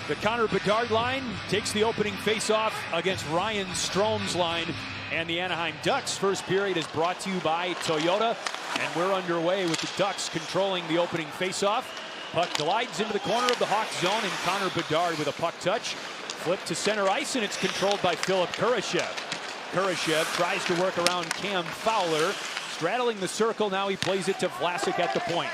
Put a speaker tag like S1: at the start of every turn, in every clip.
S1: The Connor Bedard line takes the opening face-off against Ryan Strome's line. And the Anaheim Ducks first period is brought to you by Toyota. And we're underway with the Ducks controlling the opening face-off. Puck glides into the corner of the Hawks zone, and Connor Bedard with a puck touch. Flip to center ice, and it's controlled by Philipp Kurashev. Kurashev tries to work around Cam Fowler. Straddling the circle, now he plays it to Vlasic at the point.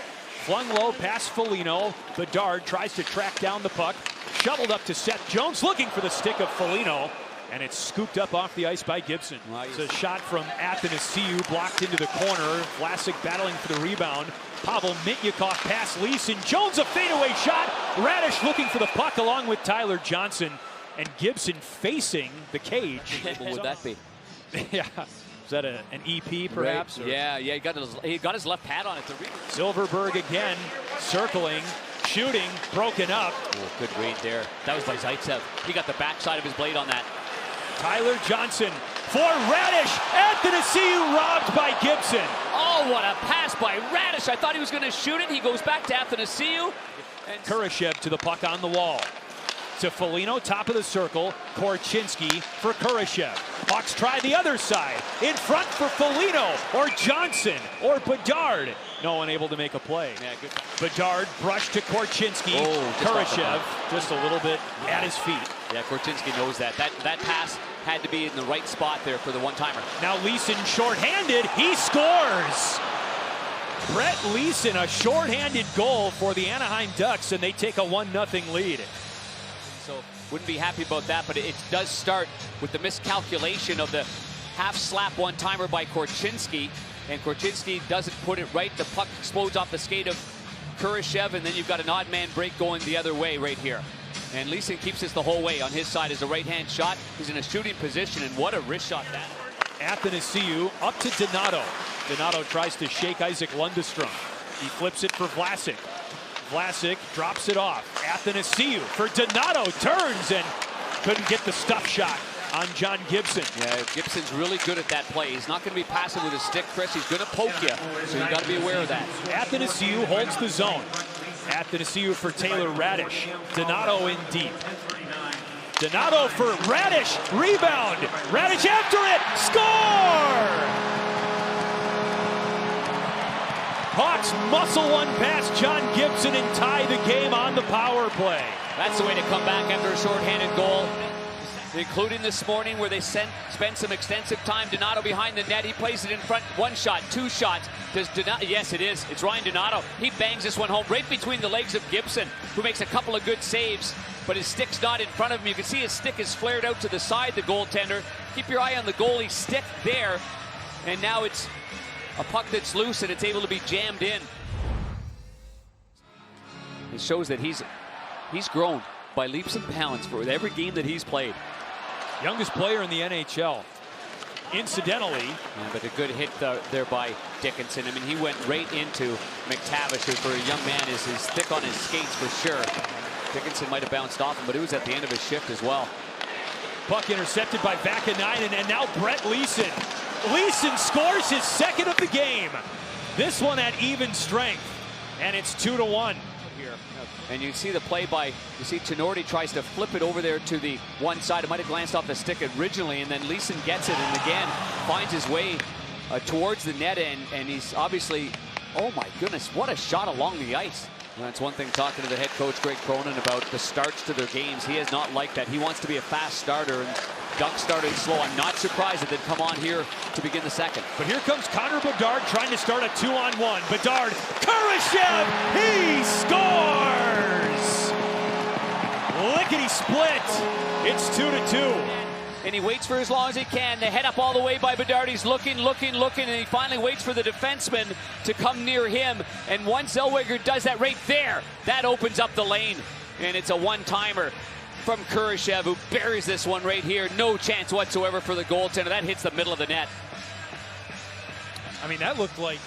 S1: Flung low past Foligno. Bedard tries to track down the puck. Shoveled up to Seth Jones, looking for the stick of Foligno. And it's scooped up off the ice by Gibson. It's a shot from Athanasiou, blocked into the corner. Vlasic battling for the rebound. Pavel Mitnyakov past Leeson. Jones a fadeaway shot. Radish looking for the puck along with Tyler Johnson. And Gibson facing the cage.
S2: What would that be?
S1: Yeah. Is that an EP perhaps?
S2: Right. Yeah, he got his left pad on it.
S1: Silverberg again, circling, shooting, broken up.
S2: Oh, good read there. That was by Zaitsev. He got the backside of his blade on that.
S1: Tyler Johnson for Radish. Athanasiou robbed by Gibson.
S2: Oh, what a pass by Radish. I thought he was going to shoot it. He goes back to Athanasiou.
S1: Kurashev to the puck on the wall. To Foligno, top of the circle. Korchinski for Kurashev. Hawks try the other side. In front for Foligno or Johnson or Bedard. No one able to make a play.
S2: Yeah, good.
S1: Bedard brushed to Korchinski.
S2: Oh,
S1: Kurashev just a little bit at his feet.
S2: Yeah, Korchinski knows that. That pass had to be in the right spot there for the one-timer.
S1: Now Leeson shorthanded. He scores! Brett Leeson, a shorthanded goal for the Anaheim Ducks, and they take a 1-0 lead.
S2: So wouldn't be happy about that, but it does start with the miscalculation of the half-slap one-timer by Korchinski. And Korchinski doesn't put it right. The puck explodes off the skate of Kurashev, and then you've got an odd man break going the other way right here. And Leeson keeps this the whole way on his side as a right-hand shot. He's in a shooting position, and what a wrist shot that.
S1: Athanasiou up to Donato. Donato tries to shake Isaac Lundestrom. He flips it for Vlasic. Vlasic drops it off. Athanasiou for Donato, turns and couldn't get the stuff shot on John Gibson.
S2: Yeah, Gibson's really good at that play. He's not going to be passive with his stick, Chris. He's going to poke you, so you've got to be aware of that.
S1: Athanasiou holds the zone. Athanasiou for Taylor Radish. Donato in deep. Donato for Radish. Rebound. Radish after it. Score! Hawks muscle one past John Gibson and tie the game on the power play.
S2: That's the way to come back after a shorthanded goal, including this morning where they spent some extensive time. Donato behind the net. He plays it in front. One shot, two shots. Does Donato? Yes, it is. It's Ryan Donato. He bangs this one home right between the legs of Gibson, who makes a couple of good saves, but his stick's not in front of him. You can see his stick is flared out to the side, the goaltender. Keep your eye on the goalie's stick there. And now it's a puck that's loose and it's able to be jammed in. It shows that he's grown by leaps and bounds for every game that he's played.
S1: Youngest player in the NHL. Incidentally.
S2: Yeah, but a good hit there by Dickinson. I mean, he went right into McTavish, who for a young man is thick on his skates for sure. Dickinson might have bounced off him, but it was at the end of his shift as well.
S1: Puck intercepted by Vakanainen, and now Brett Leeson. Leeson scores his second of the game. This one at even strength, and it's 2-1.
S2: Here. And you see the play by, you see Chinordi tries to flip it over there to the one side. It might have glanced off the stick originally, and then Leeson gets it and again finds his way towards the net, and he's obviously, oh my goodness, what a shot along the ice. And that's one thing talking to the head coach, Greg Cronin, about the starts to their games. He has not liked that. He wants to be a fast starter, and Ducks started slow. I'm not surprised that they'd come on here to begin the second.
S1: But here comes Connor Bedard trying to start a 2-on-1. Bedard, Kurashev, he scores! Lickety split. It's 2-2.
S2: And he waits for as long as he can. They head up all the way by Bedard. He's looking, and he finally waits for the defenseman to come near him. And once Zellweger does that right there, that opens up the lane. And it's a one-timer from Kurashev, who buries this one right here. No chance whatsoever for the goaltender. That hits the middle of the net.
S1: I mean, that looked like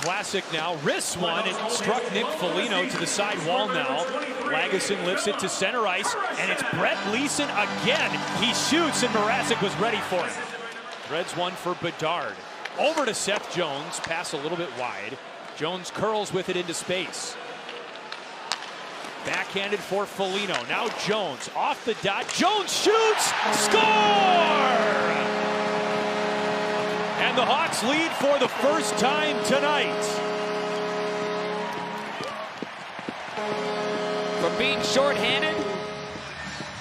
S1: Vlasic now wrists one and struck Nick Foligno to the side wall now. Lagesson lifts it to center ice, and it's Brett Leeson again. He shoots, and Mrazek was ready for it. Threads one for Bedard. Over to Seth Jones, pass a little bit wide. Jones curls with it into space. Backhanded for Foligno. Now Jones off the dot. Jones shoots! Score! And the Hawks lead for the first time tonight.
S2: From being shorthanded,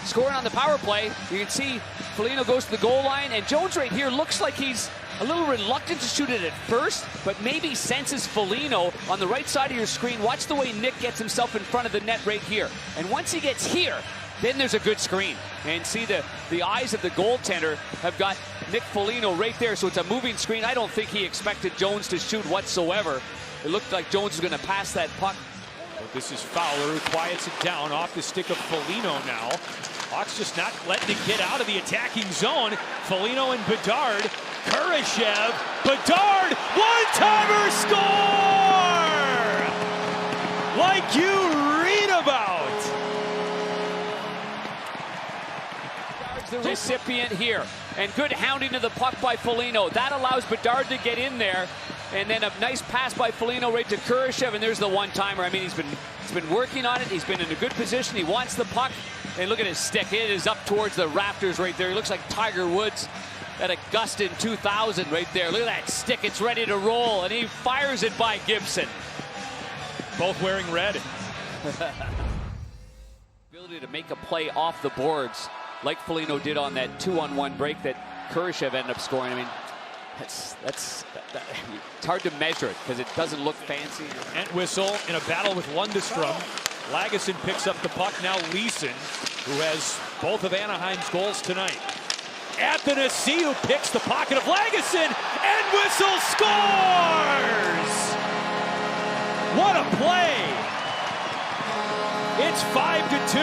S2: scoring on the power play, you can see Foligno goes to the goal line, and Jones right here looks like he's a little reluctant to shoot it at first, but maybe senses Foligno on the right side of your screen. Watch the way Nick gets himself in front of the net right here. And once he gets here, then there's a good screen. And see the eyes of the goaltender have got Nick Foligno right there, so it's a moving screen. I don't think he expected Jones to shoot whatsoever. It looked like Jones was going to pass that puck.
S1: But this is Fowler, who quiets it down off the stick of Foligno now. Hawks just not letting it get out of the attacking zone. Foligno and Bedard. Kurashev. Bedard. One-timer score! Like you read about.
S2: The recipient here. And good hounding of the puck by Foligno. That allows Bedard to get in there. And then a nice pass by Foligno right to Kurashev, and there's the one-timer. I mean, he's been working on it. He's been in a good position. He wants the puck. And look at his stick. It is up towards the rafters right there. He looks like Tiger Woods at Augusta in 2000 right there. Look at that stick. It's ready to roll, and he fires it by Gibson.
S1: Both wearing red.
S2: Ability to make a play off the boards, like Foligno did on that 2-on-1 break that Kurashev ended up scoring. I mean, it's hard to measure it because it doesn't look fancy.
S1: Entwistle in a battle with Lundestrom. Lagesson picks up the puck. Now Leeson, who has both of Anaheim's goals tonight. Athanasiou picks the pocket of Lagesson. Entwistle scores! What a play! It's 5-2.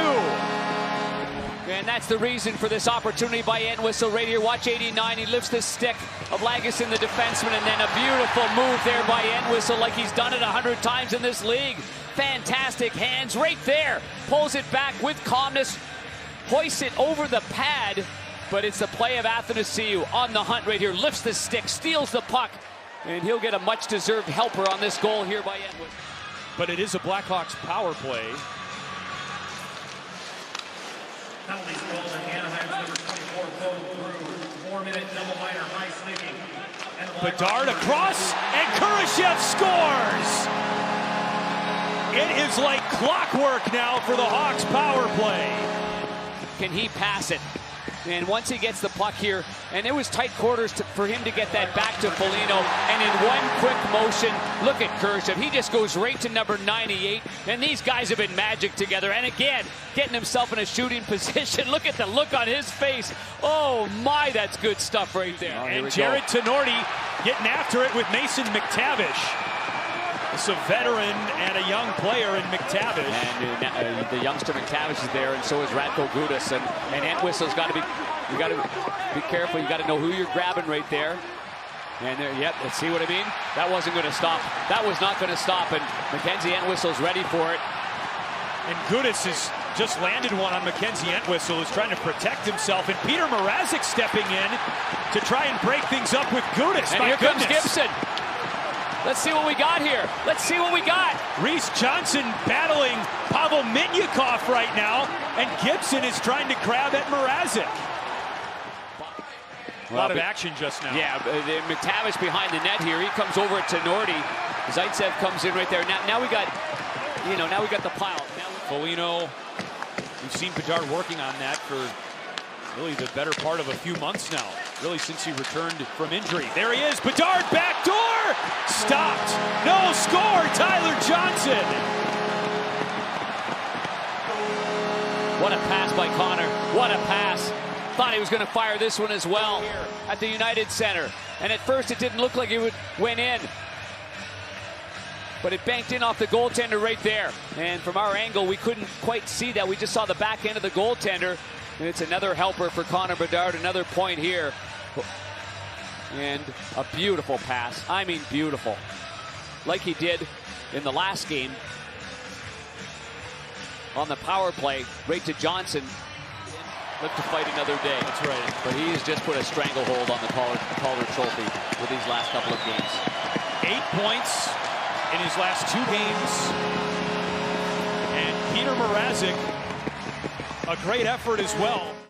S2: And that's the reason for this opportunity by Entwistle right here. Watch 89. He lifts the stick of Lagesson, the defenseman, and then a beautiful move there by Entwistle, like he's done it 100 times in this league. Fantastic hands right there. Pulls it back with calmness. Hoists it over the pad. But it's the play of Athanasiou on the hunt right here. Lifts the stick, steals the puck, and he'll get a much-deserved helper on this goal here by Entwistle.
S1: But it is a Blackhawks power play.
S3: Penalties called in Anaheim's number 24 pulled through. 4-minute double minor high sneaking.
S1: Bedard across, and Kurashev scores! It is like clockwork now for the Hawks power play.
S2: Can he pass it? And once he gets the puck here, and it was tight quarters for him to get that back to Foligno, and in one quick motion, look at Kurashev. He just goes right to number 98, and these guys have been magic together. And again, getting himself in a shooting position. Look at the look on his face. Oh my, that's good stuff right there.
S1: And Jared Tenorti getting after it with Mason McTavish. It's a veteran and a young player in McTavish.
S2: And the youngster McTavish is there, and so is Ratko Gudas. And Entwistle's got to be, you got to be careful. You got to know who you're grabbing right there. And there, yep, let's see what I mean. That wasn't going to stop. That was not going to stop. And Mackenzie Entwistle's ready for it.
S1: And Gudas has just landed one on Mackenzie Entwistle, who's trying to protect himself. And Peter Mrazek stepping in to try and break things up with Gudas.
S2: And here comes Gibson. Let's see what we got here. Let's see what we got.
S1: Reese Johnson battling Pavel Minyakov right now, and Gibson is trying to grab at Mrazek. A lot of action just now.
S2: Yeah, McTavish behind the net here. He comes over at Tenorti. Zaitsev comes in right there. Now we got, now we got the pile.
S1: Foligno, we've seen Bedard working on that for really the better part of a few months now. Really since he returned from injury. There he is, Bedard, back door! Stopped, no score, Tyler Johnson!
S2: What a pass by Connor, what a pass. Thought he was gonna fire this one as well at the United Center. And at first it didn't look like it went in. But it banked in off the goaltender right there. And from our angle, we couldn't quite see that. We just saw the back end of the goaltender. And it's another helper for Connor Bedard, another point here. And a beautiful pass. I mean, beautiful. Like he did in the last game on the power play, right to Johnson. Look to fight another day.
S1: That's right.
S2: But he's just put a stranglehold on the Calder Trophy with these last couple of games.
S1: 8 points in his last 2 games. And Peter Mrazek, a great effort as well.